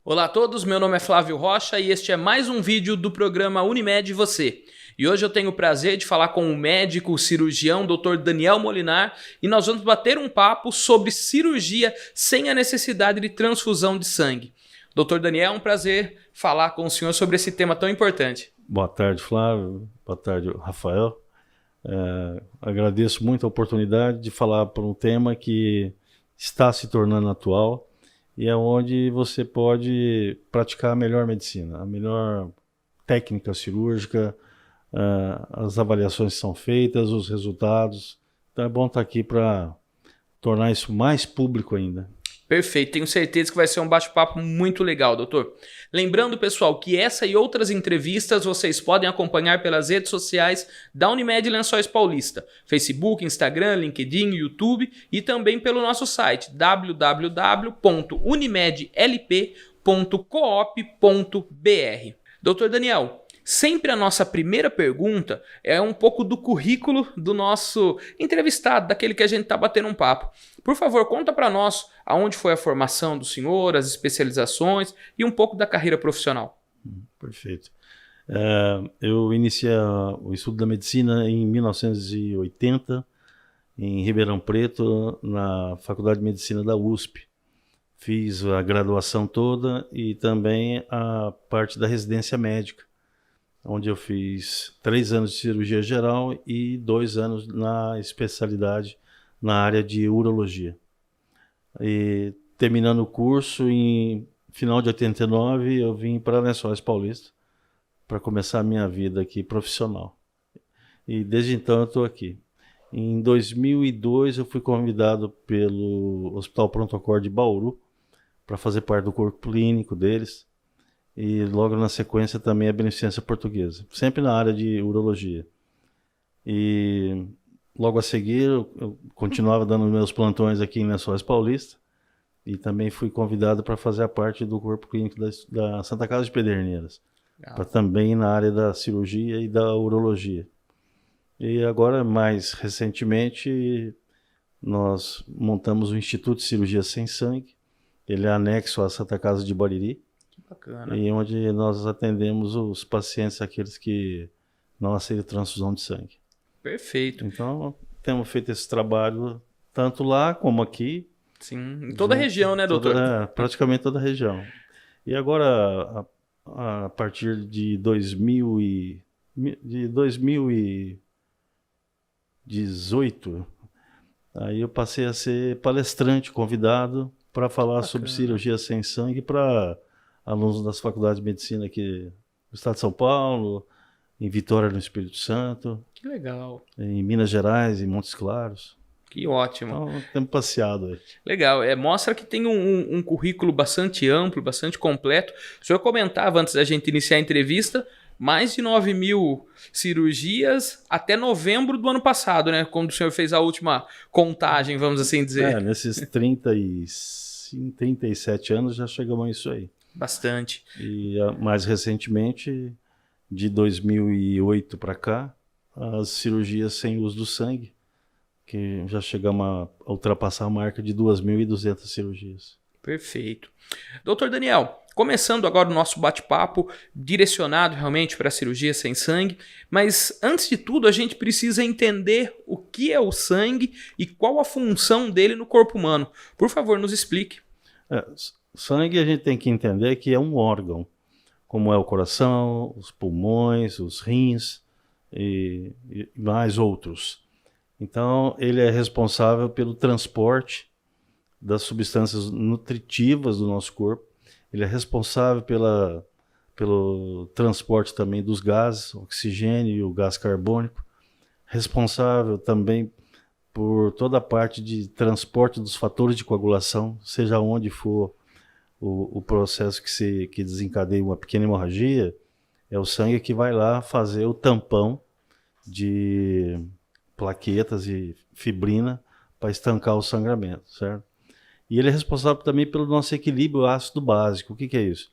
Olá a todos, meu nome é Flávio Rocha e este é mais um vídeo do programa Unimed Você. E hoje eu tenho o prazer de falar com o médico cirurgião Dr. Daniel Molinar e nós vamos bater um papo sobre cirurgia sem a necessidade de transfusão de sangue. Dr. Daniel, é um prazer falar com o senhor sobre esse tema tão importante. Boa tarde, Flávio. Boa tarde, Rafael. Agradeço muito a oportunidade de falar por um tema que está se tornando atual e é onde você pode praticar a melhor medicina, a melhor técnica cirúrgica, as avaliações são feitas, os resultados. Então é bom estar aqui para tornar isso mais público ainda. Perfeito, tenho certeza que vai ser um bate-papo muito legal, doutor. Lembrando, pessoal, que essa e outras entrevistas vocês podem acompanhar pelas redes sociais da Unimed Lençóis Paulista, Facebook, Instagram, LinkedIn, YouTube e também pelo nosso site www.unimedlp.coop.br. Doutor Daniel, sempre a nossa primeira pergunta é um pouco do currículo do nosso entrevistado, daquele que a gente está batendo um papo. Por favor, conta para nós aonde foi a formação do senhor, as especializações e um pouco da carreira profissional. Perfeito. Eu iniciei o estudo da medicina em 1980, em Ribeirão Preto, na Faculdade de Medicina da USP. Fiz a graduação toda e também a parte da residência médica, onde eu fiz 3 anos de cirurgia geral e 2 anos na especialidade na área de urologia. E terminando o curso, em final de 89, eu vim para Lençóis Paulista para começar a minha vida aqui profissional. E desde então eu estou aqui. Em 2002 eu fui convidado pelo Hospital Pronto-Socorro de Bauru para fazer parte do corpo clínico deles. E logo na sequência também a Beneficência Portuguesa, sempre na área de urologia. E logo a seguir eu continuava dando meus plantões aqui em Lençóis Paulista e também fui convidado para fazer a parte do corpo clínico da Santa Casa de Pederneiras, para também na área da cirurgia e da urologia. E agora, mais recentemente, nós montamos o Instituto de Cirurgia Sem Sangue, ele é anexo à Santa Casa de Bariri. Bacana. E onde nós atendemos os pacientes, aqueles que não aceitam transfusão de sangue. Perfeito. Então, temos feito esse trabalho tanto lá como aqui. Sim, em toda a região, né, doutor? Praticamente toda a região. E agora, a partir de 2018, aí eu passei a ser palestrante, convidado para falar sobre cirurgia sem sangue para alunos das faculdades de medicina aqui no estado de São Paulo, em Vitória, no Espírito Santo. Que legal. Em Minas Gerais, em Montes Claros. Que ótimo. Então, temos passeado aí. Legal. Mostra que tem um currículo bastante amplo, bastante completo. O senhor comentava antes da gente iniciar a entrevista, mais de 9.000 cirurgias até novembro do ano passado, né? Quando o senhor fez a última contagem, vamos assim dizer. Nesses 37 anos já chegamos a isso aí. Bastante. E mais recentemente, de 2008 para cá, as cirurgias sem uso do sangue, que já chegamos a ultrapassar a marca de 2.200 cirurgias. Perfeito. Doutor Daniel, começando agora o nosso bate-papo, direcionado realmente para a cirurgia sem sangue, mas antes de tudo a gente precisa entender o que é o sangue e qual a função dele no corpo humano. Por favor, nos explique. Sangue a gente tem que entender que é um órgão, como é o coração, os pulmões, os rins e mais outros. Então, ele é responsável pelo transporte das substâncias nutritivas do nosso corpo. Ele é responsável pelo transporte também dos gases, oxigênio e o gás carbônico. Responsável também por toda a parte de transporte dos fatores de coagulação, seja onde for o processo que desencadeia uma pequena hemorragia, é o sangue que vai lá fazer o tampão de plaquetas e fibrina para estancar o sangramento, certo? E ele é responsável também pelo nosso equilíbrio ácido básico. O que é isso?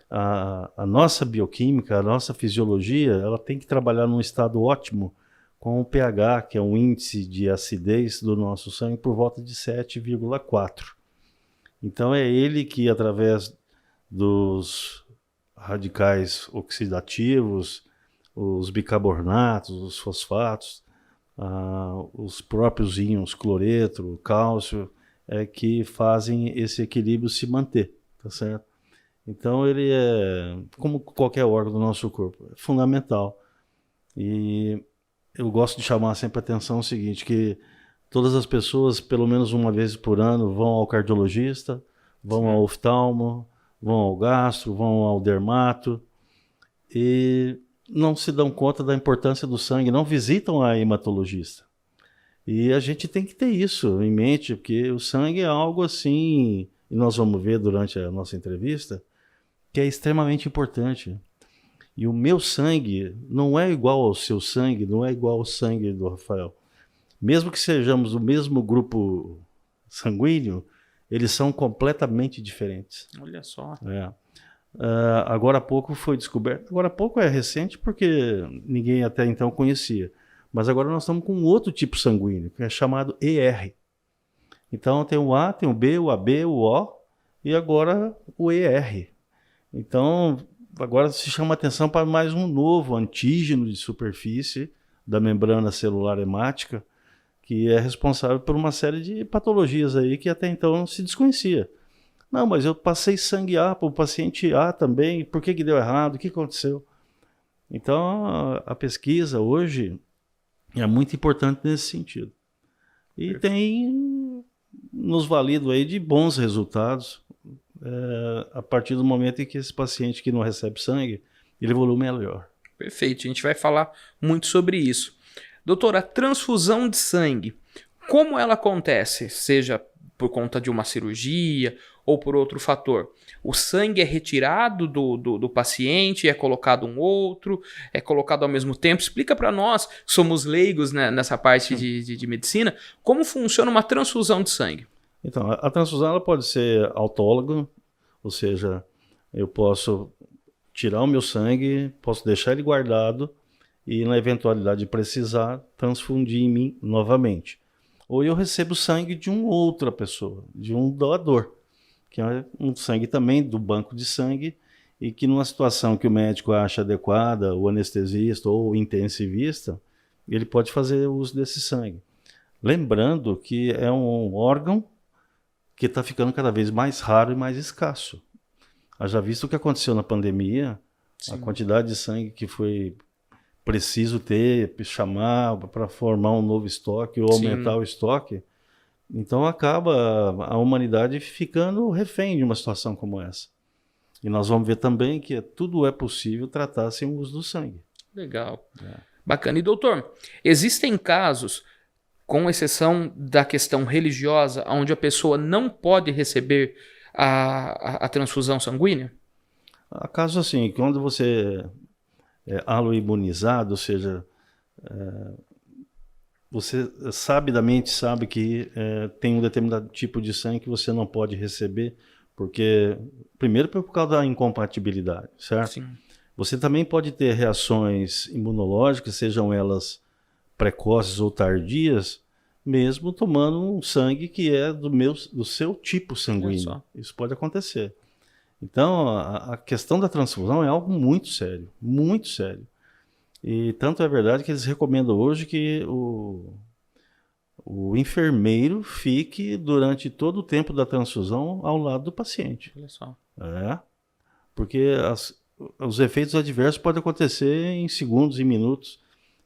A nossa bioquímica, a nossa fisiologia, ela tem que trabalhar num estado ótimo com o pH, que é um índice de acidez do nosso sangue, por volta de 7,4. Então é ele que, através dos radicais oxidativos, os bicarbonatos, os fosfatos, os próprios íons cloreto, cálcio, que fazem esse equilíbrio se manter, tá certo? Então ele é, como qualquer órgão do nosso corpo, é fundamental. E eu gosto de chamar sempre a atenção o seguinte, que todas as pessoas, pelo menos uma vez por ano, vão ao cardiologista, vão ao oftalmo, vão ao gastro, vão ao dermato e não se dão conta da importância do sangue, não visitam a hematologista. E a gente tem que ter isso em mente, porque o sangue é algo assim, e nós vamos ver durante a nossa entrevista, que é extremamente importante. E o meu sangue não é igual ao seu sangue, não é igual ao sangue do Rafael. Mesmo que sejamos do mesmo grupo sanguíneo, eles são completamente diferentes. Olha só. Agora há pouco foi descoberto, agora há pouco é recente porque ninguém até então conhecia, mas agora nós estamos com um outro tipo sanguíneo, que é chamado ER. Então tem o A, tem o B, o AB, o O e agora o ER. Então agora se chama atenção para mais um novo antígeno de superfície da membrana celular hemática, que é responsável por uma série de patologias aí que até então não se desconhecia. Não, mas eu passei sangue A para o paciente A também, por que deu errado, o que aconteceu? Então a pesquisa hoje é muito importante nesse sentido. E tem nos valido aí de bons resultados a partir do momento em que esse paciente que não recebe sangue, ele evolui melhor. Perfeito, a gente vai falar muito sobre isso. Doutor, a transfusão de sangue, como ela acontece? Seja por conta de uma cirurgia ou por outro fator. O sangue é retirado do paciente, é colocado um outro, é colocado ao mesmo tempo. Explica para nós, que somos leigos, né, nessa parte de medicina, como funciona uma transfusão de sangue. Então, a transfusão ela pode ser autóloga, ou seja, eu posso tirar o meu sangue, posso deixar ele guardado e, na eventualidade de precisar, transfundir em mim novamente. Ou eu recebo sangue de uma outra pessoa, de um doador, que é um sangue também do banco de sangue e que numa situação que o médico acha adequada, o anestesista ou o intensivista, ele pode fazer uso desse sangue. Lembrando que é um órgão que está ficando cada vez mais raro e mais escasso. Haja visto o que aconteceu na pandemia, sim, a quantidade de sangue que foi preciso ter, chamar para formar um novo estoque ou aumentar, sim, o estoque. Então acaba a humanidade ficando refém de uma situação como essa. E nós vamos ver também que tudo é possível tratar sem o uso do sangue. Legal. Bacana. E doutor, existem casos, com exceção da questão religiosa, onde a pessoa não pode receber a transfusão sanguínea? Há casos assim, quando você é aloimunizado, ou seja, você sabidamente sabe que tem um determinado tipo de sangue que você não pode receber, porque, primeiro, por causa da incompatibilidade, certo? Sim. Você também pode ter reações imunológicas, sejam elas precoces ou tardias, mesmo tomando um sangue que é do seu tipo sanguíneo. Isso pode acontecer. Então, a questão da transfusão é algo muito sério, muito sério. E tanto é verdade que eles recomendam hoje que o enfermeiro fique durante todo o tempo da transfusão ao lado do paciente. Olha só. Porque os efeitos adversos podem acontecer em segundos e minutos.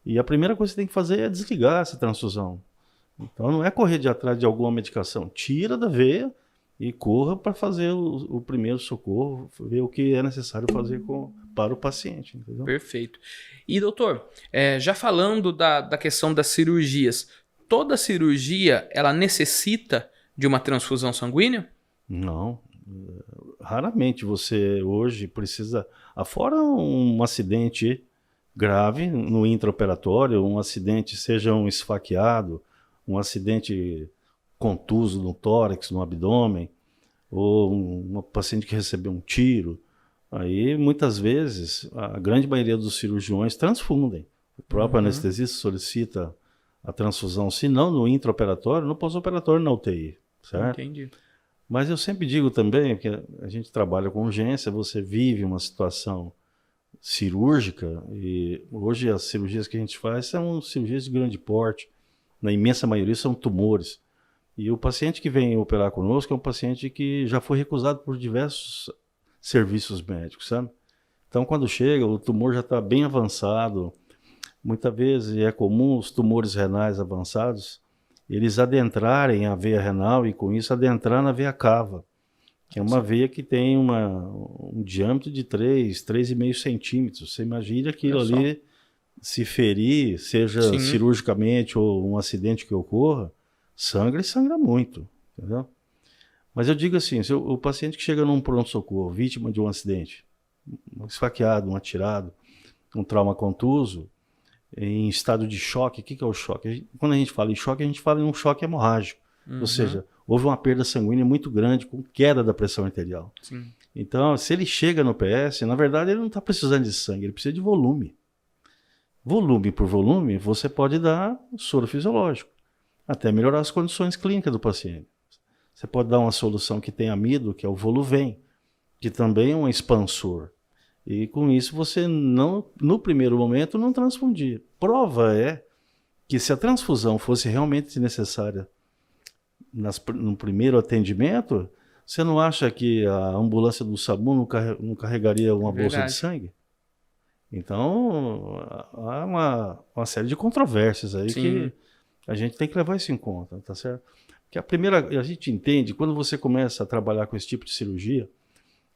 E a primeira coisa que você tem que fazer é desligar essa transfusão. Então não é correr de atrás de alguma medicação. Tira da veia e corra para fazer o primeiro socorro, ver o que é necessário fazer para o paciente. Entendeu? Perfeito. E doutor, já falando da questão das cirurgias, toda cirurgia ela necessita de uma transfusão sanguínea? Não. Raramente você hoje precisa, afora um acidente grave no intraoperatório, um acidente, seja um esfaqueado, um acidente contuso no tórax, no abdômen, ou um paciente que recebeu um tiro, aí muitas vezes a grande maioria dos cirurgiões transfundem. O próprio anestesista solicita a transfusão, se não no intraoperatório, no pós-operatório na UTI, certo? Entendi. Mas eu sempre digo também que a gente trabalha com urgência, você vive uma situação cirúrgica, e hoje as cirurgias que a gente faz são cirurgias de grande porte, na imensa maioria são tumores. E o paciente que vem operar conosco é um paciente que já foi recusado por diversos serviços médicos, sabe? Então, quando chega, o tumor já está bem avançado. Muitas vezes é comum os tumores renais avançados, eles adentrarem a veia renal e, com isso, adentrar na veia cava, que é uma veia que tem um diâmetro de 3,5 centímetros. Você imagina aquilo ali se ferir, seja cirurgicamente ou um acidente que ocorra, sangra e sangra muito, entendeu? Mas eu digo assim, se o paciente que chega num pronto-socorro, vítima de um acidente, um esfaqueado, um atirado, um trauma contuso, em estado de choque, o que é o choque? Quando a gente fala em choque, a gente fala em um choque hemorrágico, ou seja, houve uma perda sanguínea muito grande com queda da pressão arterial. Sim. Então, se ele chega no PS, na verdade ele não está precisando de sangue, ele precisa de volume. Volume por volume, você pode dar soro fisiológico, até melhorar as condições clínicas do paciente. Você pode dar uma solução que tem amido, que é o Voluvem, que também é um expansor. E com isso você não, no primeiro momento, não transfundir. Prova é que se a transfusão fosse realmente necessária no primeiro atendimento, você não acha que a ambulância do SAMU não carregaria uma bolsa de sangue? Então, há uma série de controvérsias aí que a gente tem que levar isso em conta, tá certo? Porque a gente entende, quando você começa a trabalhar com esse tipo de cirurgia,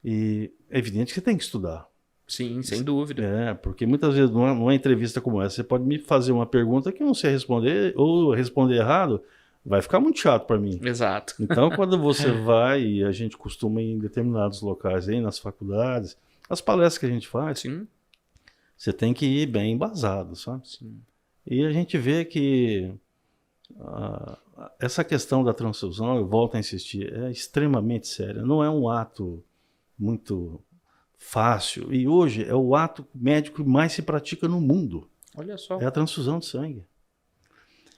e é evidente que você tem que estudar. Sim, sem dúvida. Porque muitas vezes numa entrevista como essa, você pode me fazer uma pergunta que eu não sei responder, ou responder errado, vai ficar muito chato para mim. Exato. Então, quando você vai, e a gente costuma ir em determinados locais, aí nas faculdades, as palestras que a gente faz, você tem que ir bem embasado, sabe? Sim. E a gente vê que essa questão da transfusão, eu volto a insistir, é extremamente séria. Não é um ato muito fácil. E hoje é o ato médico que mais se pratica no mundo. Olha só. É a transfusão de sangue.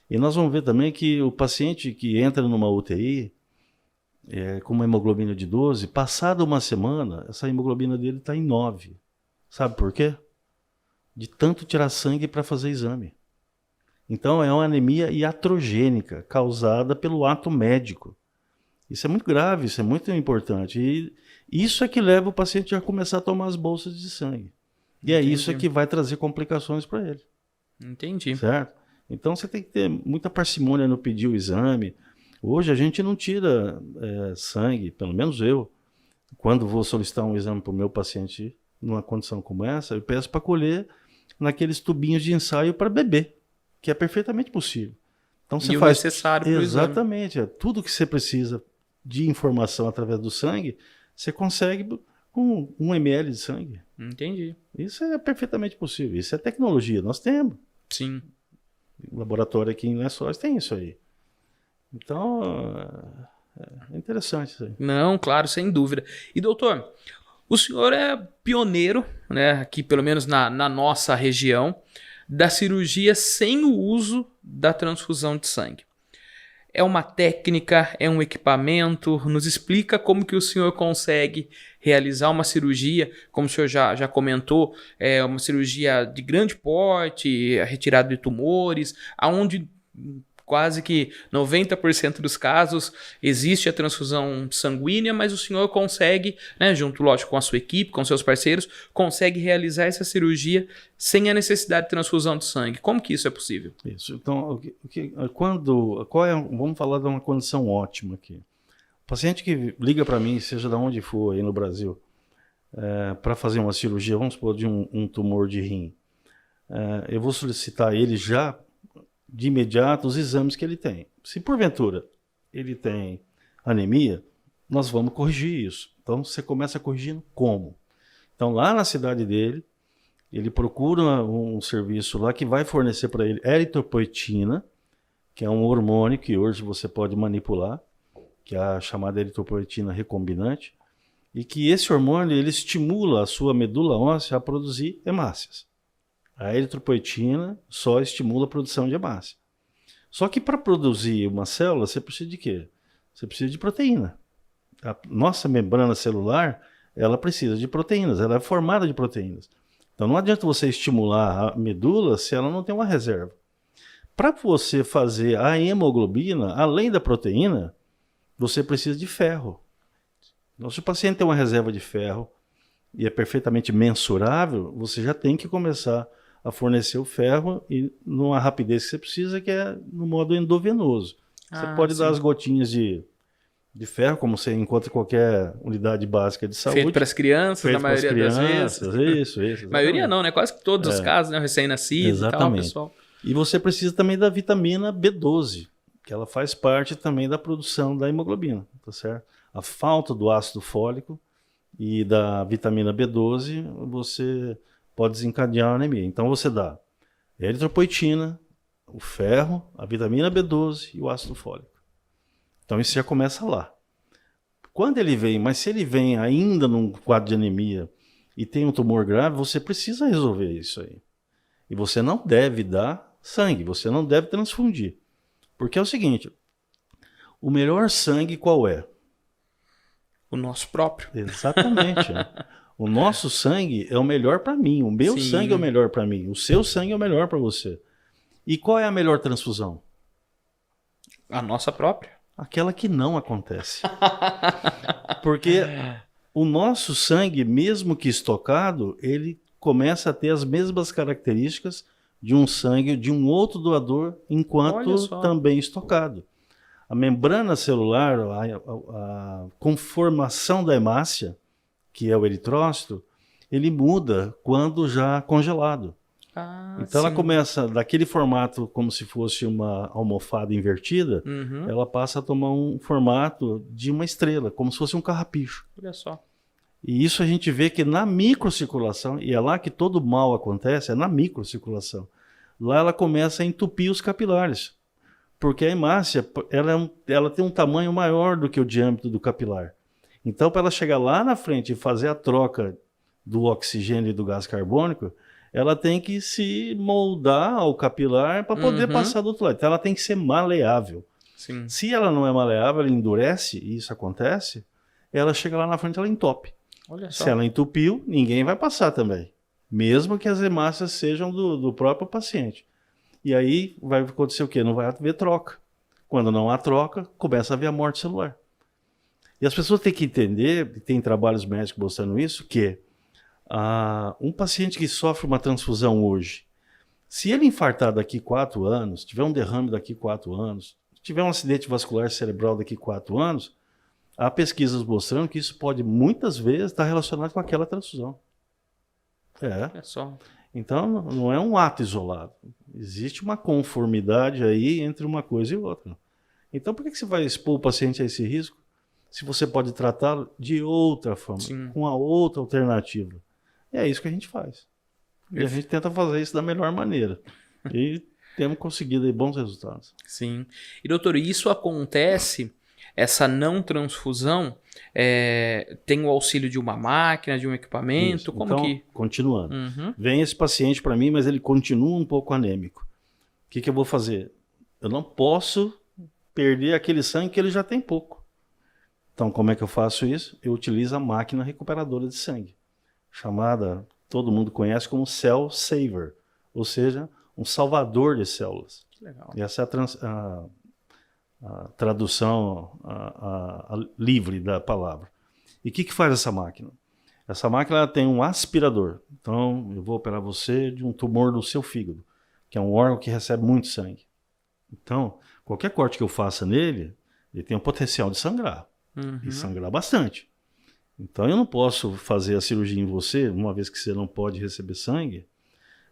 E nós vamos ver também que o paciente que entra numa UTI com uma hemoglobina de 12, passada uma semana, essa hemoglobina dele está em 9. Sabe por quê? De tanto tirar sangue para fazer exame. Então é uma anemia iatrogênica causada pelo ato médico. Isso é muito grave, isso é muito importante. E isso é que leva o paciente a começar a tomar as bolsas de sangue. E é isso que vai trazer complicações para ele. Entendi. Certo? Então você tem que ter muita parcimônia no pedir o exame. Hoje a gente não tira sangue, pelo menos eu. Quando vou solicitar um exame para o meu paciente numa condição como essa, eu peço para colher naqueles tubinhos de ensaio para beber, que é perfeitamente possível. Então você faz necessário para o exame. Exatamente, tudo que você precisa de informação através do sangue, você consegue com 1 ml de sangue. Entendi. Isso é perfeitamente possível. Isso é tecnologia, nós temos. Sim. O laboratório aqui em Lençóis tem isso aí. Então, é interessante isso aí. Não, claro, sem dúvida. E doutor, o senhor é pioneiro, né, aqui pelo menos na nossa região, da cirurgia sem o uso da transfusão de sangue. É uma técnica, é um equipamento? Nos explica como que o senhor consegue realizar uma cirurgia, como o senhor já comentou, é uma cirurgia de grande porte, a retirada de tumores, onde quase que 90% dos casos existe a transfusão sanguínea, mas o senhor consegue, né, junto, lógico, com a sua equipe, com seus parceiros, consegue realizar essa cirurgia sem a necessidade de transfusão de sangue. Como que isso é possível? Isso. Então, vamos falar de uma condição ótima aqui. O paciente que liga para mim, seja de onde for aí no Brasil, para fazer uma cirurgia, vamos supor, de um tumor de rim, eu vou solicitar ele já de imediato os exames que ele tem. Se porventura ele tem anemia, nós vamos corrigir isso. Então você começa corrigindo como? Então lá na cidade dele, ele procura um serviço lá que vai fornecer para ele eritropoetina, que é um hormônio que hoje você pode manipular, que é a chamada eritropoetina recombinante, e que esse hormônio ele estimula a sua medula óssea a produzir hemácias. A eritropoetina só estimula a produção de hemácia. Só que para produzir uma célula, você precisa de quê? Você precisa de proteína. A nossa membrana celular, ela precisa de proteínas, ela é formada de proteínas. Então não adianta você estimular a medula se ela não tem uma reserva. Para você fazer a hemoglobina, além da proteína, você precisa de ferro. Então, se o paciente tem uma reserva de ferro e é perfeitamente mensurável, você já tem que começar a fornecer o ferro e numa rapidez que você precisa, que é no modo endovenoso. Você pode dar as gotinhas de ferro, como você encontra em qualquer unidade básica de saúde. Feito para as crianças, na maioria das vezes. Isso. Maioria não, né? Quase que todos os casos, né? Recém-nascidos e tal, pessoal. E você precisa também da vitamina B12, que ela faz parte também da produção da hemoglobina, tá certo? A falta do ácido fólico e da vitamina B12, você pode desencadear a anemia. Então você dá a eritropoetina, o ferro, a vitamina B12 e o ácido fólico. Então isso já começa lá. Quando ele vem, mas se ele vem ainda num quadro de anemia e tem um tumor grave, você precisa resolver isso aí. E você não deve dar sangue, você não deve transfundir. Porque é o seguinte, o melhor sangue qual é? O nosso próprio. Exatamente. O nosso sangue é o melhor para mim, o meu sangue é o melhor para mim, o seu sangue é o melhor para você. E qual é a melhor transfusão? A nossa própria. Aquela que não acontece. Porque o nosso sangue, mesmo que estocado, ele começa a ter as mesmas características de um sangue de um outro doador, enquanto também estocado. A membrana celular, a conformação da hemácia, que é o eritrócito, ele muda quando já congelado. Então ela começa daquele formato como se fosse uma almofada invertida, ela passa a tomar um formato de uma estrela, como se fosse um carrapicho. Olha só. E isso a gente vê que na microcirculação, e é lá que todo mal acontece, é na microcirculação. Lá ela começa a entupir os capilares, porque a hemácia ela tem um tamanho maior do que o diâmetro do capilar. Então, para ela chegar lá na frente e fazer a troca do oxigênio e do gás carbônico, ela tem que se moldar ao capilar para poder passar do outro lado. Então, ela tem que ser maleável. Sim. Se ela não é maleável, ela endurece, e isso acontece, ela chega lá na frente, ela entope. Olha só. Se ela entupiu, ninguém vai passar também. Mesmo que as hemácias sejam do próprio paciente. E aí vai acontecer o quê? Não vai haver troca. Quando não há troca, começa a haver a morte celular. E as pessoas têm que entender, e tem trabalhos médicos mostrando isso, que um paciente que sofre uma transfusão hoje, se ele infartar daqui 4 anos, tiver um derrame daqui 4 anos, tiver um acidente vascular cerebral daqui 4 anos, há pesquisas mostrando que isso pode muitas vezes estar relacionado com aquela transfusão. É só. Então não é um ato isolado. Existe uma conformidade aí entre uma coisa e outra. Então por que você vai expor o paciente a esse risco se você pode tratá-lo de outra forma, com a outra alternativa? E é isso que a gente faz. E a gente tenta fazer isso da melhor maneira. E temos conseguido aí bons resultados. Sim. E doutor, isso acontece, essa não transfusão, tem o auxílio de uma máquina, de um equipamento? Isso. Como então, que... continuando. Vem esse paciente para mim, mas ele continua um pouco anêmico. O que eu vou fazer? Eu não posso perder aquele sangue que ele já tem pouco. Então, como é que eu faço isso? Eu utilizo a máquina recuperadora de sangue, chamada, todo mundo conhece como Cell Saver, ou seja, um salvador de células. Que legal. E essa é a tradução livre da palavra. E o que faz essa máquina? Essa máquina ela tem um aspirador. Então, eu vou operar você de um tumor no seu fígado, que é um órgão que recebe muito sangue. Então, qualquer corte que eu faça nele, ele tem o potencial de sangrar. E sangrar bastante. Então, eu não posso fazer a cirurgia em você, uma vez que você não pode receber sangue,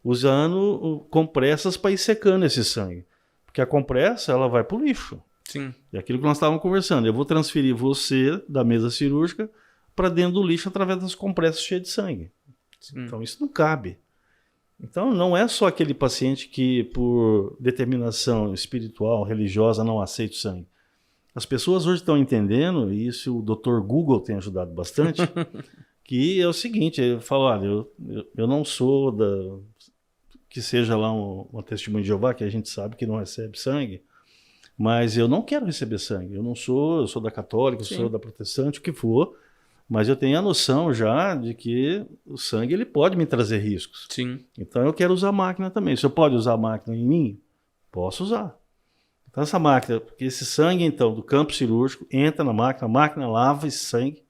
usando compressas para ir secando esse sangue. Porque a compressa, ela vai para o lixo. Sim. E aquilo que nós estávamos conversando, eu vou transferir você da mesa cirúrgica para dentro do lixo através das compressas cheias de sangue. Sim. Então isso não cabe. Então não é só aquele paciente que por determinação espiritual, religiosa, não aceita o sangue. As pessoas hoje estão entendendo, e isso o Dr. Google tem ajudado bastante, que é o seguinte, ele fala, olha, eu não sou que seja lá uma testemunha de Jeová, que a gente sabe que não recebe sangue, Mas eu não quero receber sangue. Eu sou da católica, eu sou da protestante, o que for, mas eu tenho a noção já de que o sangue ele pode me trazer riscos. Sim. Então eu quero usar a máquina também. Se eu pode usar a máquina em mim, posso usar. Então essa máquina, porque esse sangue então do campo cirúrgico entra na máquina, a máquina lava esse sangue,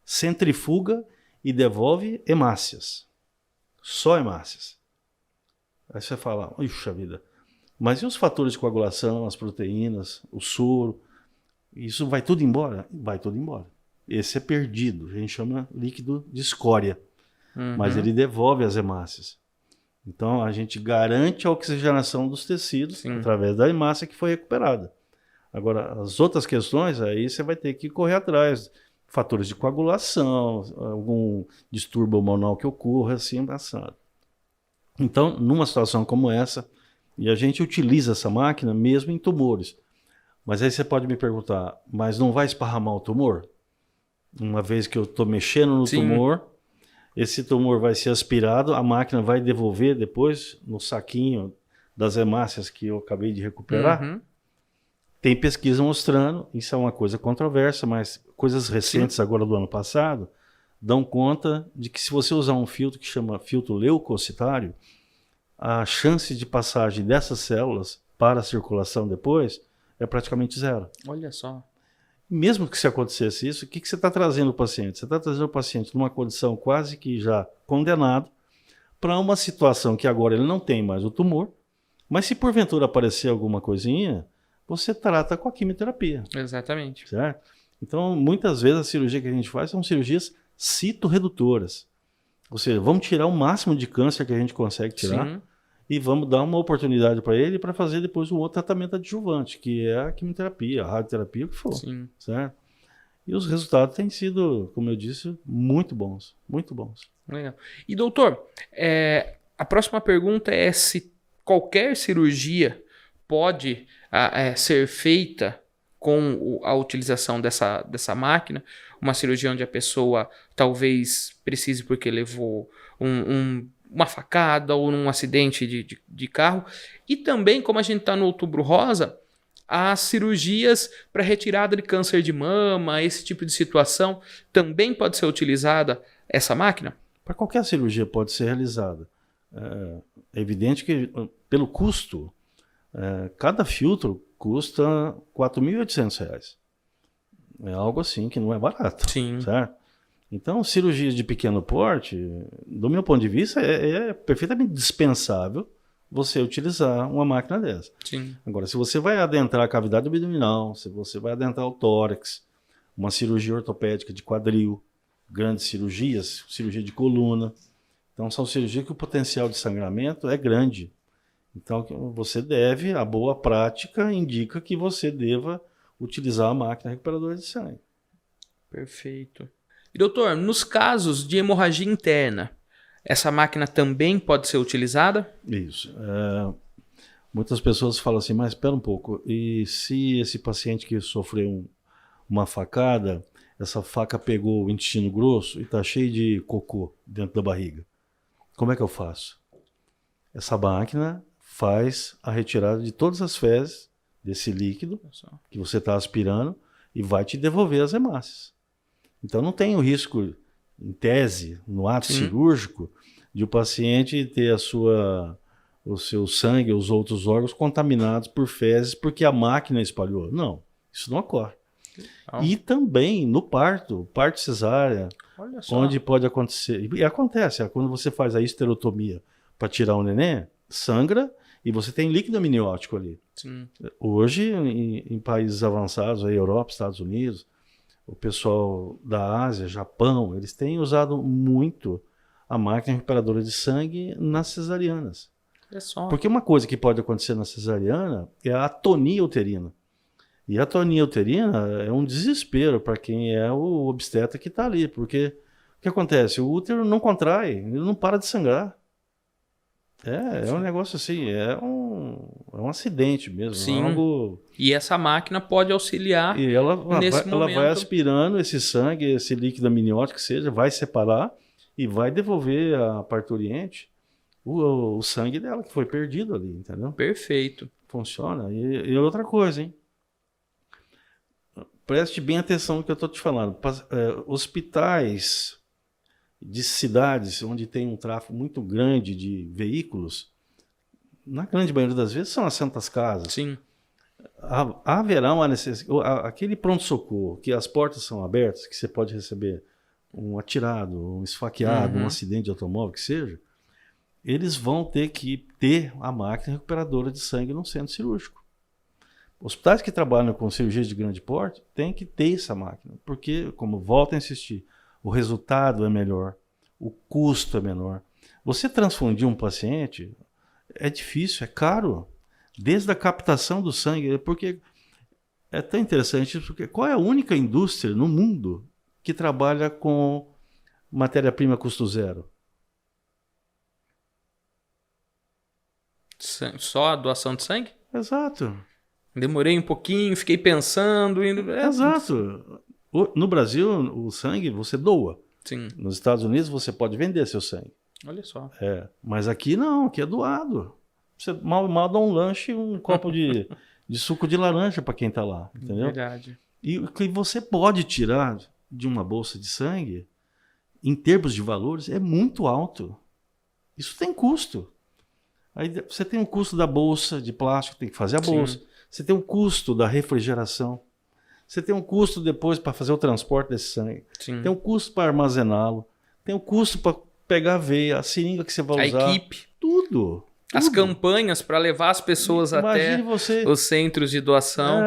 centrifuga e devolve hemácias. Só hemácias. Aí você fala, puxa vida, mas e os fatores de coagulação, as proteínas, o soro, isso vai tudo embora? Vai tudo embora. Esse é perdido, a gente chama líquido de escória, mas ele devolve as hemácias. Então a gente garante a oxigenação dos tecidos através da hemácia que foi recuperada. Agora, as outras questões, aí você vai ter que correr atrás. Fatores de coagulação, algum distúrbio hormonal que ocorra, assim, assado. Então, numa situação como essa, e a gente utiliza essa máquina mesmo em tumores. Mas aí você pode me perguntar, mas não vai esparramar o tumor? Uma vez que eu estou mexendo no tumor, esse tumor vai ser aspirado, a máquina vai devolver depois no saquinho das hemácias que eu acabei de recuperar. Tem pesquisa mostrando, isso é uma coisa controversa, mas coisas recentes agora do ano passado dão conta de que se você usar um filtro que chama filtro leucocitário, a chance de passagem dessas células para a circulação depois é praticamente zero. Olha só. Mesmo que se acontecesse isso, o que você está trazendo o paciente? Você está trazendo o paciente numa condição quase que já condenado para uma situação que agora ele não tem mais o tumor, mas se porventura aparecer alguma coisinha, você trata com a quimioterapia. Exatamente. Certo? Então, muitas vezes a cirurgia que a gente faz são cirurgias citorredutoras. Ou seja, vamos tirar o máximo de câncer que a gente consegue tirar e vamos dar uma oportunidade para ele para fazer depois um outro tratamento adjuvante, que é a quimioterapia, a radioterapia, o que for. Certo? E os resultados têm sido, como eu disse, muito bons. Muito bons. Legal. E doutor, a próxima pergunta é se qualquer cirurgia pode ser feita com a utilização dessa máquina, uma cirurgia onde a pessoa talvez precise porque levou uma facada ou num acidente de carro. E também, como a gente está no Outubro Rosa, as cirurgias para retirada de câncer de mama, esse tipo de situação, também pode ser utilizada essa máquina? Para qualquer cirurgia pode ser realizada. É evidente que pelo custo, cada filtro custa R$ 4.800. É algo assim que não é barato. Certo? Então, cirurgias de pequeno porte, do meu ponto de vista, é perfeitamente dispensável você utilizar uma máquina dessa. Agora, se você vai adentrar a cavidade abdominal, se você vai adentrar o tórax, uma cirurgia ortopédica de quadril, grandes cirurgias, cirurgia de coluna, então são cirurgias que o potencial de sangramento é grande. Então, você deve, a boa prática indica que você deva utilizar a máquina recuperadora de sangue. Perfeito. E, doutor, nos casos de hemorragia interna, essa máquina também pode ser utilizada? Isso. Muitas pessoas falam assim, mas espera um pouco, e se esse paciente que sofreu uma facada, essa faca pegou o intestino grosso e está cheio de cocô dentro da barriga, como é que eu faço? Essa máquina faz a retirada de todas as fezes desse líquido que você está aspirando e vai te devolver as hemácias. Então não tem o risco, em tese, no ato cirúrgico, de o paciente ter o seu sangue, os outros órgãos contaminados por fezes porque a máquina espalhou. Não, isso não ocorre. E também no parto cesárea, onde pode acontecer, e acontece, quando você faz a histerotomia para tirar o neném, sangra e você tem líquido amniótico ali. Hoje, em países avançados, a Europa, Estados Unidos, o pessoal da Ásia, Japão, eles têm usado muito a máquina recuperadora de sangue nas cesarianas. Porque uma coisa que pode acontecer na cesariana é a atonia uterina. E a atonia uterina é um desespero para quem é o obstetra que está ali, porque o que acontece? O útero não contrai, ele não para de sangrar. É um negócio assim, é um acidente mesmo. Algo... E essa máquina pode auxiliar e ela nesse momento. Ela vai aspirando esse sangue, esse líquido amniótico que seja, vai separar e vai devolver à parturiente o sangue dela que foi perdido ali, entendeu? Perfeito. Funciona. E outra coisa, hein? Preste bem atenção no que eu estou te falando. Hospitais de cidades onde tem um tráfego muito grande de veículos, na grande maioria das vezes são as santas casas. Sim. Haverá uma necessidade. Aquele pronto-socorro, que as portas são abertas, que você pode receber um atirado, um esfaqueado, um acidente de automóvel, que seja, eles vão ter que ter a máquina recuperadora de sangue no centro cirúrgico. Hospitais que trabalham com cirurgias de grande porte têm que ter essa máquina, porque, como volto a insistir, o resultado é melhor, o custo é menor. Você transfundir um paciente é difícil, é caro, desde a captação do sangue, porque é tão interessante isso, porque qual é a única indústria no mundo que trabalha com matéria-prima custo zero? Só a doação de sangue? Exato. Demorei um pouquinho, fiquei pensando. Exato. No Brasil, o sangue você doa. Sim. Nos Estados Unidos você pode vender seu sangue. Olha só. Mas aqui não, aqui é doado. Você mal dá um lanche, um copo de suco de laranja para quem está lá, entendeu? Verdade. E o que você pode tirar de uma bolsa de sangue, em termos de valores, é muito alto. Isso tem custo. Aí você tem o custo da bolsa de plástico, tem que fazer a bolsa. Sim. Você tem o custo da refrigeração. Você tem um custo depois para fazer o transporte desse sangue. Sim. Tem um custo para armazená-lo. Tem um custo para pegar a veia, a seringa que você vai usar. A equipe. Tudo. As campanhas para levar as pessoas até os centros de doação.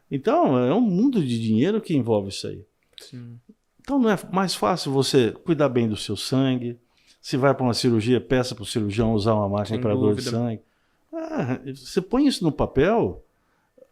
Então, é um mundo de dinheiro que envolve isso aí. Sim. Então, não é mais fácil você cuidar bem do seu sangue. Se vai para uma cirurgia, peça para o cirurgião usar uma máquina recuperadora de sangue. Você põe isso no papel,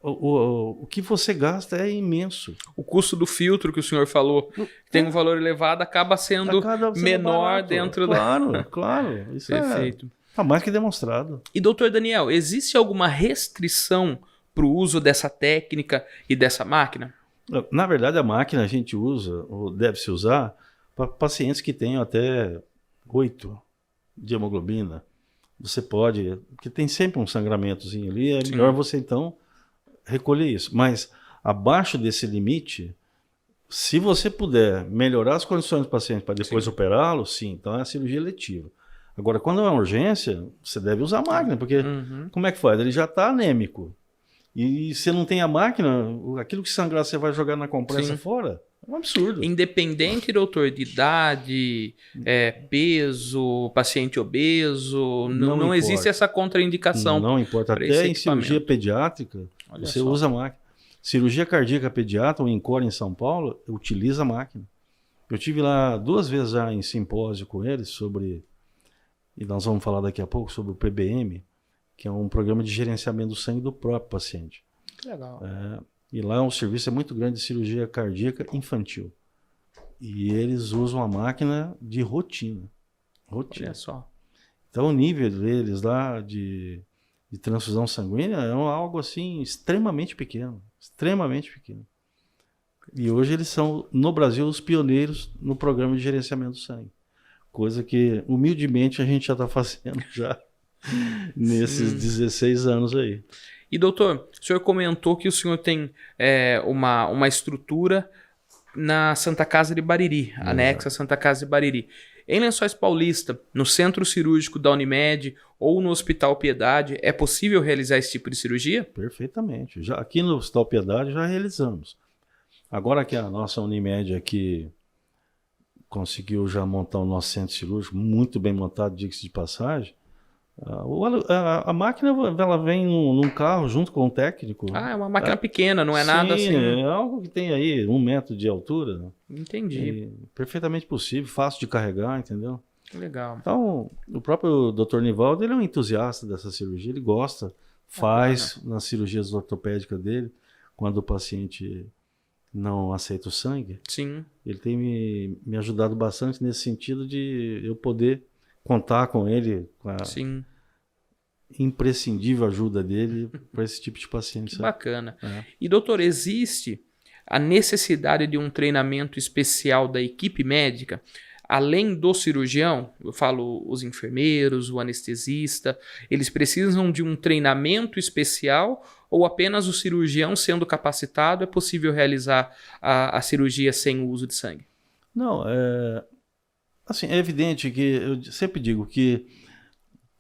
o que você gasta é imenso. O custo do filtro que o senhor falou, que tem um valor elevado, acaba sendo menor barato. Dentro da... Claro. Isso perfeito. Está mais que demonstrado. E, doutor Daniel, existe alguma restrição para o uso dessa técnica e dessa máquina? Na verdade, a máquina a gente usa, ou deve-se usar, para pacientes que tenham até 8 de hemoglobina. Você pode, porque tem sempre um sangramentozinho ali, é melhor você então recolher isso. Mas abaixo desse limite, se você puder melhorar as condições do paciente para depois operá-lo, sim, então é a cirurgia eletiva. Agora, quando é uma urgência, você deve usar a máquina, porque como é que faz? Ele já está anêmico. E se não tem a máquina, aquilo que sangrar você vai jogar na compressa fora? É um absurdo. Independente, doutor, de idade, peso, paciente obeso, não existe essa contraindicação. Não importa. Até em cirurgia pediátrica, você usa a máquina. Cirurgia cardíaca pediátrica, o INCOR em São Paulo, utiliza a máquina. Eu tive lá 2 vezes já em simpósio com eles sobre, e nós vamos falar daqui a pouco, sobre o PBM, que é um programa de gerenciamento do sangue do próprio paciente. Que legal. E lá o serviço é muito grande de cirurgia cardíaca infantil. E eles usam a máquina de rotina. Olha só. Então o nível deles lá de transfusão sanguínea é algo assim extremamente pequeno. Extremamente pequeno. E hoje eles são, no Brasil, os pioneiros no programa de gerenciamento do sangue. Coisa que, humildemente, a gente já está fazendo já nesses 16 anos aí. E, doutor, o senhor comentou que o senhor tem uma estrutura na Santa Casa de Bariri, anexa à Santa Casa de Bariri. Em Lençóis Paulista, no centro cirúrgico da Unimed ou no Hospital Piedade, é possível realizar esse tipo de cirurgia? Perfeitamente. Já, aqui no Hospital Piedade já realizamos. Agora que a nossa Unimed aqui conseguiu já montar o nosso centro cirúrgico, muito bem montado, diga-se de passagem, a máquina ela vem num carro junto com o técnico. É uma máquina pequena, não é nada assim. É algo que tem aí 1 metro de altura. Entendi. Perfeitamente possível, fácil de carregar, entendeu? Legal. Então, o próprio Dr. Nivaldo, ele é um entusiasta dessa cirurgia, ele gosta, faz nas cirurgias ortopédicas dele, quando o paciente não aceita o sangue. Sim. Ele tem me ajudado bastante nesse sentido de eu poder contar com ele, com a imprescindível ajuda dele para esse tipo de paciente. Bacana. E, doutor, existe a necessidade de um treinamento especial da equipe médica? além do cirurgião, eu falo os enfermeiros, o anestesista, eles precisam de um treinamento especial ou apenas o cirurgião sendo capacitado é possível realizar a cirurgia sem o uso de sangue? Não, assim, é evidente que eu sempre digo que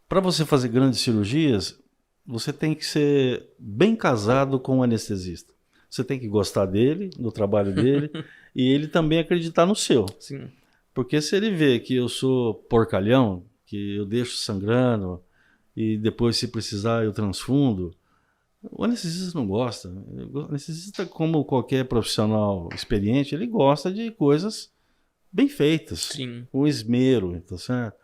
para você fazer grandes cirurgias, você tem que ser bem casado com o anestesista. Você tem que gostar dele, do trabalho dele, e ele também acreditar no seu. Sim. Porque se ele vê que eu sou porcalhão, que eu deixo sangrando, e depois, se precisar, eu transfundo, o anestesista não gosta. O anestesista, como qualquer profissional experiente, ele gosta de coisas bem feitas, Sim. com esmero, tá certo?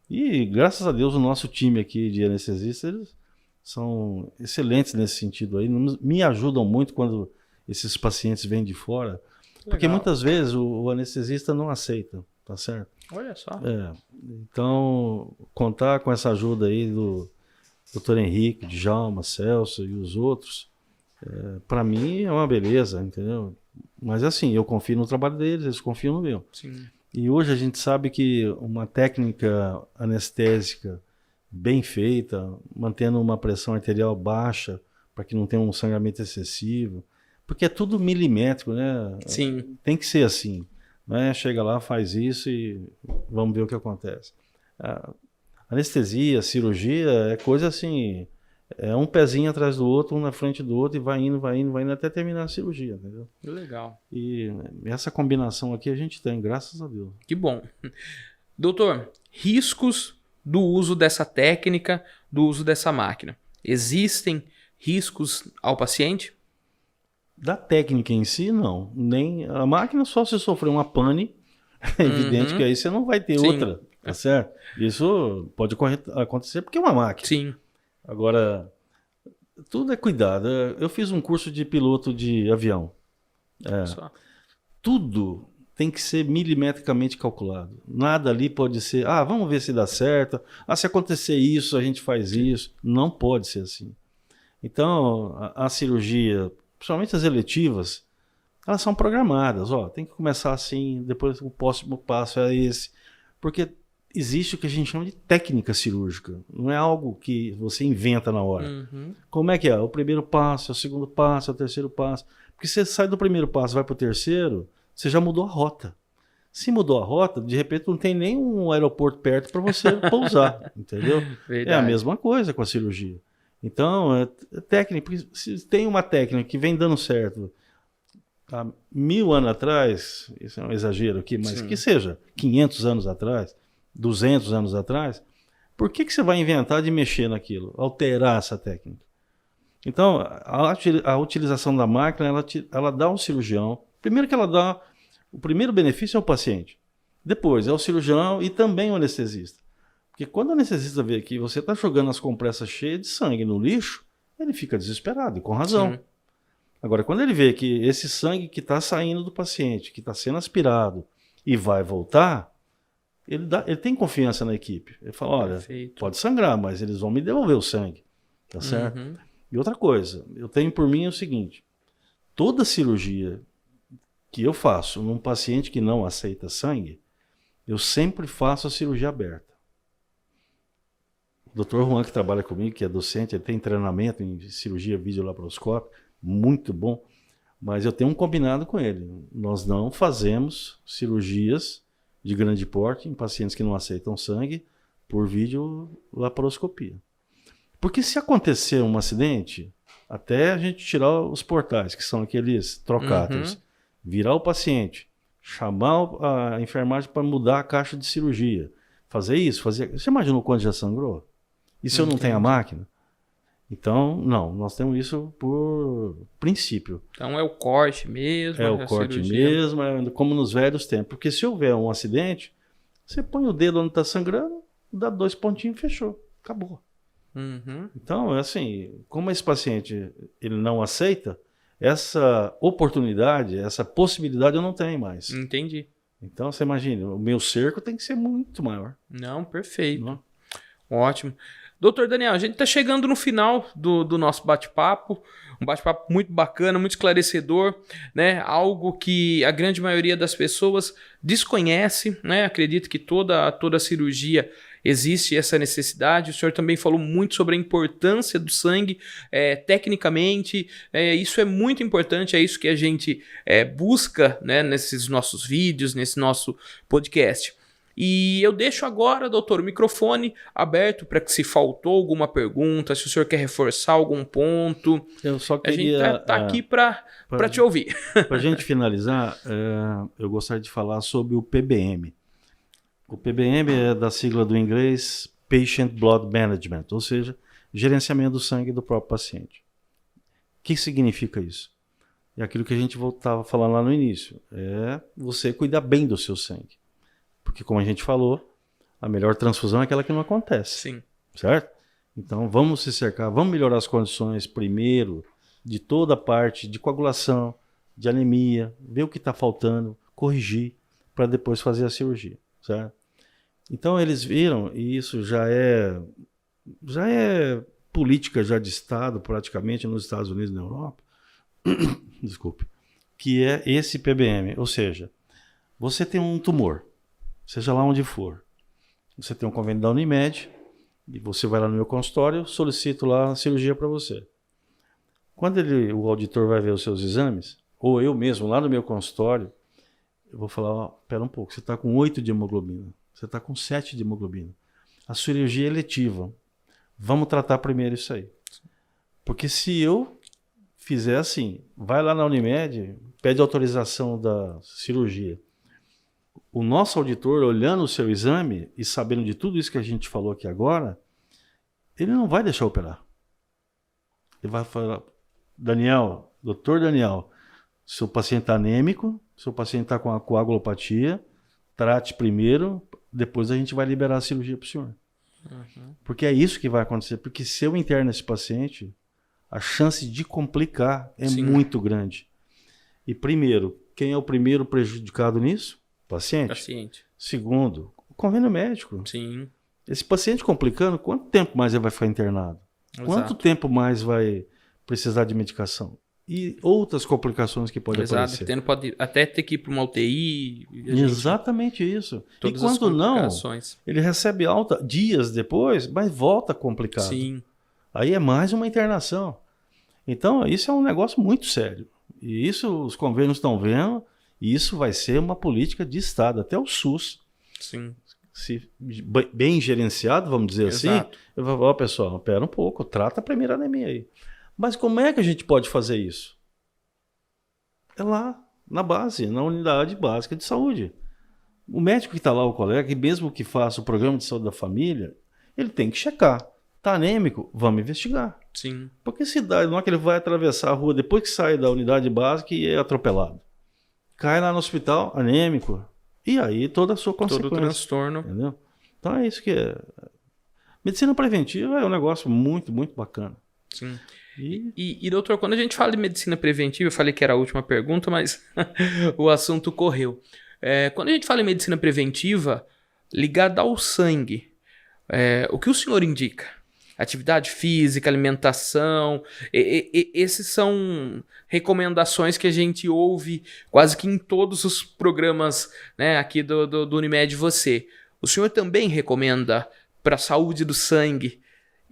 E, graças a Deus, o nosso time aqui de anestesistas, eles são excelentes nesse sentido aí, me ajudam muito quando esses pacientes vêm de fora, porque muitas vezes o anestesista não aceita, tá certo? Olha só. Então, contar com essa ajuda aí do Dr. Henrique, Djalma, Celso e os outros, para mim é uma beleza, entendeu? Mas assim, eu confio no trabalho deles, eles confiam no meu. Sim. E hoje a gente sabe que uma técnica anestésica bem feita, mantendo uma pressão arterial baixa, para que não tenha um sangramento excessivo, porque é tudo milimétrico, né? Sim. Tem que ser assim, né? Chega lá, faz isso e vamos ver o que acontece. Anestesia, cirurgia é coisa assim, é um pezinho atrás do outro, um na frente do outro e vai indo até terminar a cirurgia, entendeu? Legal. E essa combinação aqui a gente tem, graças a Deus. Que bom. Doutor, riscos do uso dessa técnica, do uso dessa máquina. Existem riscos ao paciente? Da técnica em si, não. Nem a máquina, só se sofrer uma pane, é evidente que aí você não vai ter outra, tá certo? Isso pode acontecer porque é uma máquina. Sim. Agora, tudo é cuidado. Eu fiz um curso de piloto de avião. Tudo tem que ser milimetricamente calculado. Nada ali pode ser, vamos ver se dá certo. Se acontecer isso, a gente faz isso. Não pode ser assim. Então, a cirurgia, principalmente as eletivas, elas são programadas. Tem que começar assim, depois o próximo passo é esse. Porque existe o que a gente chama de técnica cirúrgica. Não é algo que você inventa na hora. Uhum. Como é que é? O primeiro passo, o segundo passo, o terceiro passo. Porque você sai do primeiro passo e vai para o terceiro, você já mudou a rota. Se mudou a rota, de repente não tem nem um aeroporto perto para você pousar, entendeu? Verdade. É a mesma coisa com a cirurgia. Então, é técnica. Porque se tem uma técnica que vem dando certo há 1000 anos atrás, isso é um exagero aqui, mas que seja 500 anos atrás, 200 anos atrás, por que você vai inventar de mexer naquilo, alterar essa técnica? Então, a utilização da máquina, ela dá ao cirurgião, primeiro que ela dá, o primeiro benefício é o paciente, depois é o cirurgião e também o anestesista. Porque quando o anestesista vê que você está jogando as compressas cheias de sangue no lixo, ele fica desesperado, e com razão. Sim. Agora, quando ele vê que esse sangue que está saindo do paciente, que está sendo aspirado e vai voltar, ele tem confiança na equipe. Ele fala, olha, pode sangrar, mas eles vão me devolver o sangue. Tá certo? Uhum. E outra coisa, eu tenho por mim o seguinte, toda cirurgia que eu faço num paciente que não aceita sangue, eu sempre faço a cirurgia aberta. O Dr. Juan, que trabalha comigo, que é docente, ele tem treinamento em cirurgia videolaparoscópica, muito bom, mas eu tenho um combinado com ele. Nós não fazemos cirurgias de grande porte em pacientes que não aceitam sangue por videolaparoscopia. Porque se acontecer um acidente, até a gente tirar os portais, que são aqueles trocáteres, virar o paciente, chamar a enfermagem para mudar a caixa de cirurgia, fazer isso, fazer... Você imaginou quando já sangrou? E se eu não tenho a máquina? Então, não, nós temos isso por princípio. Então é o corte mesmo. É o corte mesmo, como nos velhos tempos. Porque se houver um acidente, você põe o dedo onde está sangrando, dá 2 pontinhos e fechou. Acabou. Uhum. Então, é assim, como esse paciente ele não aceita, essa oportunidade, essa possibilidade eu não tenho mais. Entendi. Então, você imagina, o meu cerco tem que ser muito maior. Não, perfeito. Não? Ótimo. Doutor Daniel, a gente está chegando no final do nosso bate-papo, um bate-papo muito bacana, muito esclarecedor, né? Algo que a grande maioria das pessoas desconhece, né? Acredito que toda cirurgia existe essa necessidade. O senhor também falou muito sobre a importância do sangue, tecnicamente, isso é muito importante, é isso que a gente busca, né, nesses nossos vídeos, nesse nosso podcast. E eu deixo agora, doutor, o microfone aberto para que, se faltou alguma pergunta, se o senhor quer reforçar algum ponto, eu só a gente queria, está aqui para te ouvir. Para a gente finalizar, eu gostaria de falar sobre o PBM. O PBM é da sigla do inglês Patient Blood Management, ou seja, gerenciamento do sangue do próprio paciente. O que significa isso? É aquilo que a gente estava falando lá no início, é você cuidar bem do seu sangue. Porque, como a gente falou, a melhor transfusão é aquela que não acontece. Sim. Certo? Então, vamos se cercar, vamos melhorar as condições primeiro de toda a parte de coagulação, de anemia, ver o que está faltando, corrigir, para depois fazer a cirurgia. Certo? Então, eles viram, e isso já é política já de Estado, praticamente, nos Estados Unidos e na Europa, desculpe, que é esse PBM. Ou seja, você tem um tumor, seja lá onde for, você tem um convênio da Unimed, e você vai lá no meu consultório, eu solicito lá a cirurgia para você. Quando o auditor vai ver os seus exames, ou eu mesmo lá no meu consultório, eu vou falar, pera um pouco, você está com 8 de hemoglobina, você está com 7 de hemoglobina. A cirurgia é eletiva. Vamos tratar primeiro isso aí. Porque se eu fizer assim, vai lá na Unimed, pede autorização da cirurgia. O nosso auditor, olhando o seu exame e sabendo de tudo isso que a gente falou aqui agora, ele não vai deixar operar. Ele vai falar, doutor Daniel, seu paciente está anêmico, seu paciente está com a coagulopatia, trate primeiro, depois a gente vai liberar a cirurgia para o senhor. Uhum. Porque é isso que vai acontecer. Porque se eu interno esse paciente, a chance de complicar é muito grande. E primeiro, quem é o primeiro prejudicado nisso? Paciente. Segundo, o convênio médico. Sim. Esse paciente complicando, quanto tempo mais ele vai ficar internado? Exato. Quanto tempo mais vai precisar de medicação? E outras complicações que podem aparecer. Pode até ter que ir para uma UTI. Exatamente isso. E quando não, ele recebe alta dias depois, mas volta complicado. Sim. Aí é mais uma internação. Então, isso é um negócio muito sério. E isso os convênios estão vendo, e isso vai ser uma política de Estado, até o SUS. Sim. Se bem gerenciado, vamos dizer assim, eu vou falar, pessoal, espera um pouco, trata a primeira anemia aí. Mas como é que a gente pode fazer isso? É lá, na base, na unidade básica de saúde. O médico que está lá, o colega, que mesmo que faça o programa de saúde da família, ele tem que checar. Está anêmico? Vamos investigar. Sim. Porque se dá, não é que ele vai atravessar a rua depois que sai da unidade básica e é atropelado. Cai lá no hospital, anêmico, e aí toda a sua consequência. Todo o transtorno. Entendeu? Então é isso que é. Medicina preventiva é um negócio muito, muito bacana. Sim. E doutor, quando a gente fala de medicina preventiva, eu falei que era a última pergunta, mas o assunto correu. Quando a gente fala em medicina preventiva, ligada ao sangue, o que o senhor indica? Atividade física, alimentação, esses são recomendações que a gente ouve quase que em todos os programas, né, aqui do Unimed Você. O senhor também recomenda para a saúde do sangue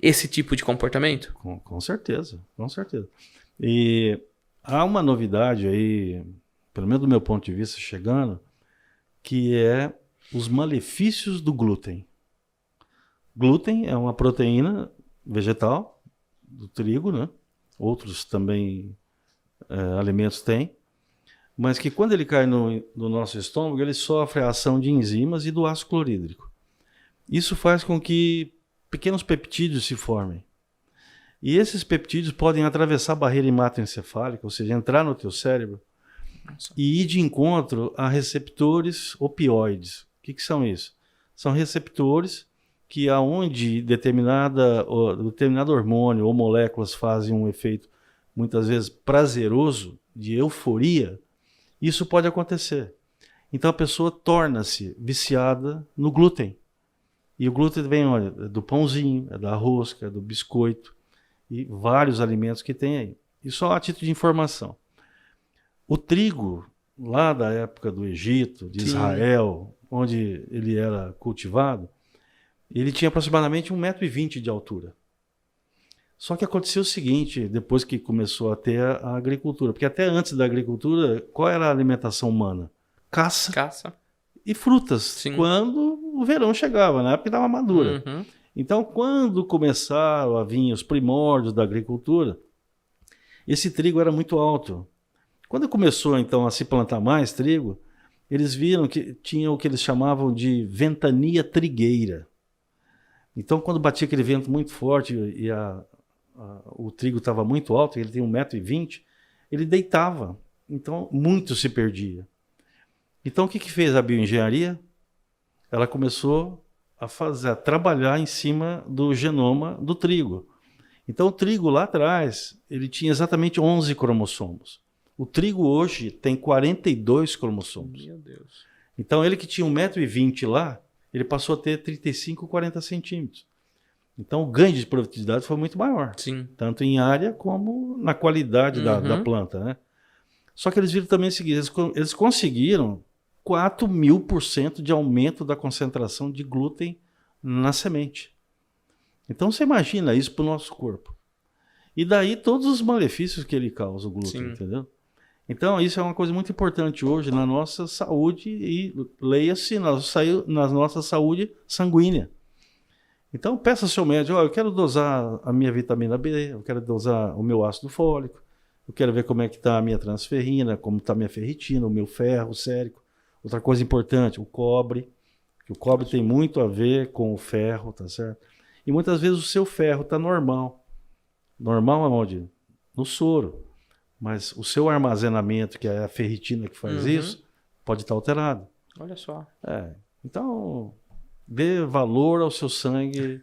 esse tipo de comportamento? Com certeza, com certeza. E há uma novidade aí, pelo menos do meu ponto de vista, chegando, que é os malefícios do glúten. Glúten é uma proteína vegetal do trigo, né? Outros também alimentos têm, mas que quando ele cai no nosso estômago, ele sofre a ação de enzimas e do ácido clorídrico. Isso faz com que pequenos peptídeos se formem. E esses peptídeos podem atravessar a barreira hematoencefálica, ou seja, entrar no teu cérebro e ir de encontro a receptores opioides. O que são isso? São receptores que aonde determinado hormônio ou moléculas fazem um efeito muitas vezes prazeroso, de euforia, isso pode acontecer. Então a pessoa torna-se viciada no glúten. E o glúten vem, olha, do pãozinho, é da rosca, é do biscoito e vários alimentos que tem aí. E só a título de informação. O trigo, lá da época do Egito, de Israel, onde ele era cultivado, ele tinha aproximadamente 1,20 m de altura. Só que aconteceu o seguinte, depois que começou a ter a agricultura, porque até antes da agricultura, qual era a alimentação humana? Caça. E frutas, Sim. quando o verão chegava, na época estava madura. Uhum. Então, quando começaram a vir os primórdios da agricultura, esse trigo era muito alto. Quando começou, então, a se plantar mais trigo, eles viram que tinha o que eles chamavam de ventania trigueira. Então, quando batia aquele vento muito forte e o trigo estava muito alto, ele tem 1,20 m, ele deitava. Então, muito se perdia. Então, o que fez a bioengenharia? Ela começou a trabalhar em cima do genoma do trigo. Então, o trigo lá atrás, ele tinha exatamente 11 cromossomos. O trigo hoje tem 42 cromossomos. Meu Deus. Então, ele que tinha 1,20 m lá, ele passou a ter 35, 40 centímetros. Então, o ganho de produtividade foi muito maior. Sim. Tanto em área como na qualidade da planta, né? Só que eles viram também o seguinte, eles conseguiram 4.000% de aumento da concentração de glúten na semente. Então, você imagina isso para o nosso corpo. E daí todos os malefícios que ele causa, o glúten, entendeu? Então, isso é uma coisa muito importante hoje na nossa saúde e, leia-se, na nossa saúde sanguínea. Então, peça ao seu médico, eu quero dosar a minha vitamina B, eu quero dosar o meu ácido fólico, eu quero ver como é que está a minha transferrina, como está a minha ferritina, o meu ferro, o sérico. Outra coisa importante, o cobre, que o cobre tem muito a ver com o ferro, tá certo? E muitas vezes o seu ferro está normal. Normal aonde? No soro. Mas o seu armazenamento, que é a ferritina que faz isso, pode estar alterado. Olha só. Então, dê valor ao seu sangue,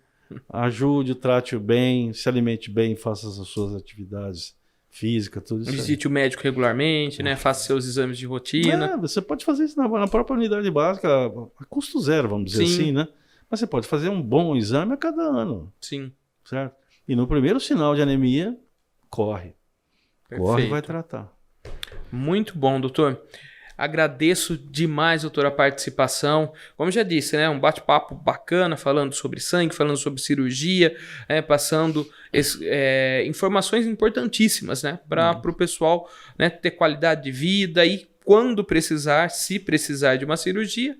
ajude, trate-o bem, se alimente bem, faça as suas atividades físicas, tudo isso. Visite o médico regularmente, né? Faça seus exames de rotina. Você pode fazer isso na própria unidade básica, a custo zero, vamos dizer assim, né? Mas você pode fazer um bom exame a cada ano. Sim. Certo? E no primeiro sinal de anemia, corre. Perfeito. Corre e vai tratar. Muito bom, doutor. Agradeço demais, doutor, a participação. Como já disse, né, um bate-papo bacana, falando sobre sangue, falando sobre cirurgia, passando informações importantíssimas, né, para o pessoal, né, ter qualidade de vida e, quando precisar, se precisar de uma cirurgia,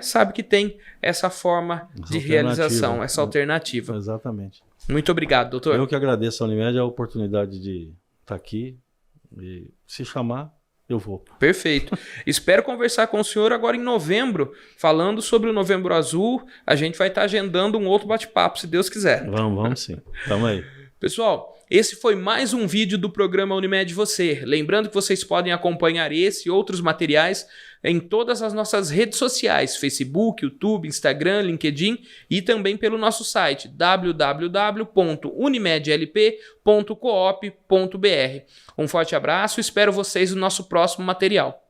sabe que tem essa forma de realização, essa alternativa. Exatamente. Muito obrigado, doutor. Eu que agradeço a Unimed a oportunidade de estar aqui e se chamar, eu vou. Perfeito. Espero conversar com o senhor agora em novembro, falando sobre o Novembro Azul. A gente vai estar agendando um outro bate-papo, se Deus quiser. Vamos sim. Tamo aí. Pessoal, esse foi mais um vídeo do programa Unimed Você. Lembrando que vocês podem acompanhar esse e outros materiais em todas as nossas redes sociais, Facebook, YouTube, Instagram, LinkedIn e também pelo nosso site www.unimedlp.coop.br. Um forte abraço e espero vocês no nosso próximo material.